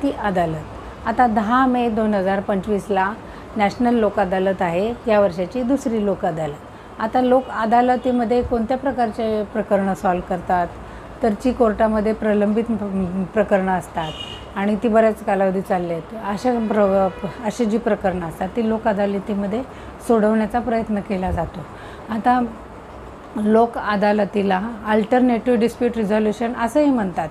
ती अदालत। आता 10 मे 2025ला नॅशनल लोक अदालत आहे, या वर्षाची दुसरी लोक अदालत। आता लोक अदालतीमध्ये कोणत्या प्रकारचे प्रकरणं सॉल्व करतात, तर जी कोर्टामध्ये प्रलंबित प्रकरणं असतात आणि ती बऱ्याच कालावधी चालले आहेत, अशी जी प्रकरणं असतात ती लोक अदालतीमध्ये सोडवण्याचा प्रयत्न केला जातो। आता लोक अदालतीला अल्टरनेटिव्ह डिस्प्यूट रिझॉल्युशन असंही म्हणतात।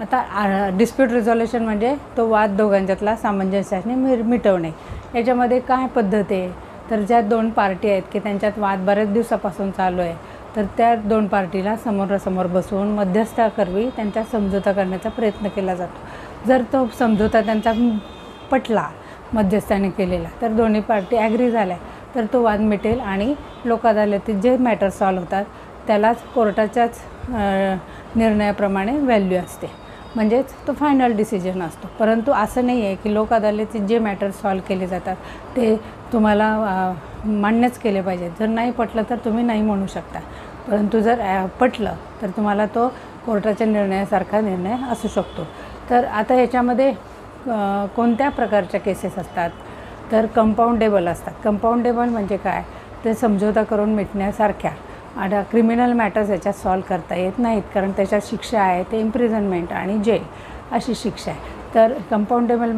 आता डिस्प्यूट रिझॉल्युशन म्हणजे तो वाद दोघांच्यातला सामंजस्याने मिटवणे। याच्यामध्ये काय पद्धत आहे, तर ज्या दोन पार्टी आहेत की त्यांच्यात वाद बऱ्याच दिवसापासून चालू आहे, तर त्या दोन पार्टीला समोरासमोर बसवून मध्यस्थाकरवी त्यांचा समझोता करण्याचा प्रयत्न केला जातो। जर तो समझोता त्यांचा पटला मध्यस्थाने केलेला, तर दोन्ही पार्टी ॲग्री झाल्या तर तो वाद मिटेल आणि लोक अदालतीत जे मॅटर सॉल्व होतात त्यालाच कोर्टाच्याच निर्णयाप्रमाणे व्हॅल्यू असते, म्हणजेच तो फायनल डिसिजन असतो। परंतु असं नाही आहे की लोक अदालतीत जे मॅटर सॉल्व केले जातात ते तुम्हाला मान्यच केले पाहिजेत। जर नाही पटलं तर तुम्ही नाही म्हणू शकता, परंतु जर पटलं तर तुम्हाला तो कोर्टाच्या निर्णयासारखा निर्णय असू शकतो। तर आता ह्याच्यामध्ये कोणत्या प्रकारच्या केसेस असतात, तर कंपाऊंडेबल असतात। कंपाऊंडेबल म्हणजे काय, ते समझोता करून मिटण्यासारख्या। आता क्रिमिनल मॅटर्स याच्यात सॉल्व करता येत नाहीत, कारण त्याच्यात शिक्षा आहे ते इम्प्रिझनमेंट आणि जेल अशी शिक्षा आहे। तर कंपाऊंडेबल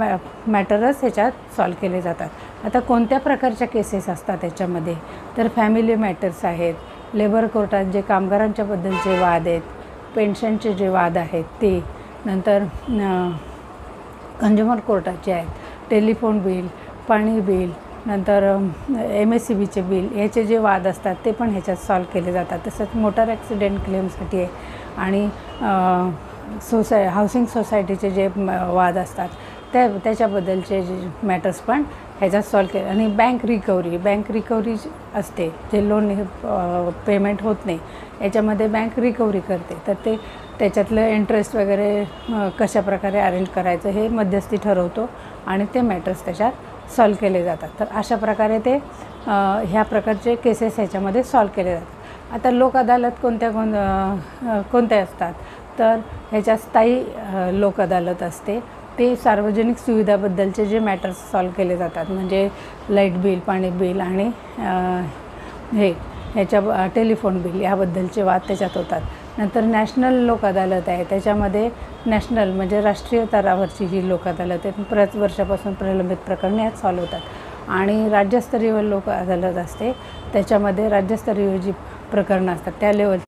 मॅटरच ह्याच्यात सॉल्व केले जातात। आता कोणत्या प्रकारच्या केसेस असतात याच्यामध्ये, तर फॅमिली मॅटर्स आहेत, लेबर कोर्टात जे कामगारांच्याबद्दलचे वाद आहेत, पेन्शनचे जे वाद आहेत ते, नंतर कंझ्युमर कोर्टाचे आहेत, टेलिफोन बिल, पाणी बिल, नंतर MSCBचे बिल, याचे जे वाद असतात ते पण ह्याच्यात सॉल्व केले जातात। तसंच मोटार ॲक्सिडेंट क्लेमसाठी आहे आणि हाऊसिंग सोसायटीचे जे वाद असतात त्याच्याबद्दलचे जे मॅटर्स पण ह्याच्यात सॉल्व केले। आणि बँक रिकव्हरी असते, जे लोन पेमेंट होत नाही याच्यामध्ये बँक रिकव्हरी करते, तर ते त्याच्यातलं इंटरेस्ट वगैरे कशाप्रकारे अरेंज करायचं हे मध्यस्थी ठरवतो आणि ते मॅटर्स त्याच्यात सॉल्व केले जातात। तर अशा प्रकारे ते ह्या प्रकारचे केसेस ह्याच्यामध्ये सॉल्व केले जातात। आता लोक अदालत कोणत्या असतात, तर ह्याच्यात स्थायी लोक अदालत असते, ते सार्वजनिक सुविधाबद्दलचे जे मॅटर्स सॉल्व केले जातात, म्हणजे लाईट बिल, पाणी बिल आणि ह्याच्या टेलिफोन बिल याबद्दलचे वाद त्याच्यात होतात। नंतर नॅशनल लोक अदालत आहे, त्याच्यामध्ये नॅशनल म्हणजे राष्ट्रीय स्तरावरची जी लोक अदालत आहे बऱ्याच वर्षापासून प्रलंबित प्रकरणे यात सॉल्व होतात। आणि राज्यस्तरीय लोक अदालत असते, त्याच्यामध्ये राज्यस्तरीय जी प्रकरणं असतात त्या लेवल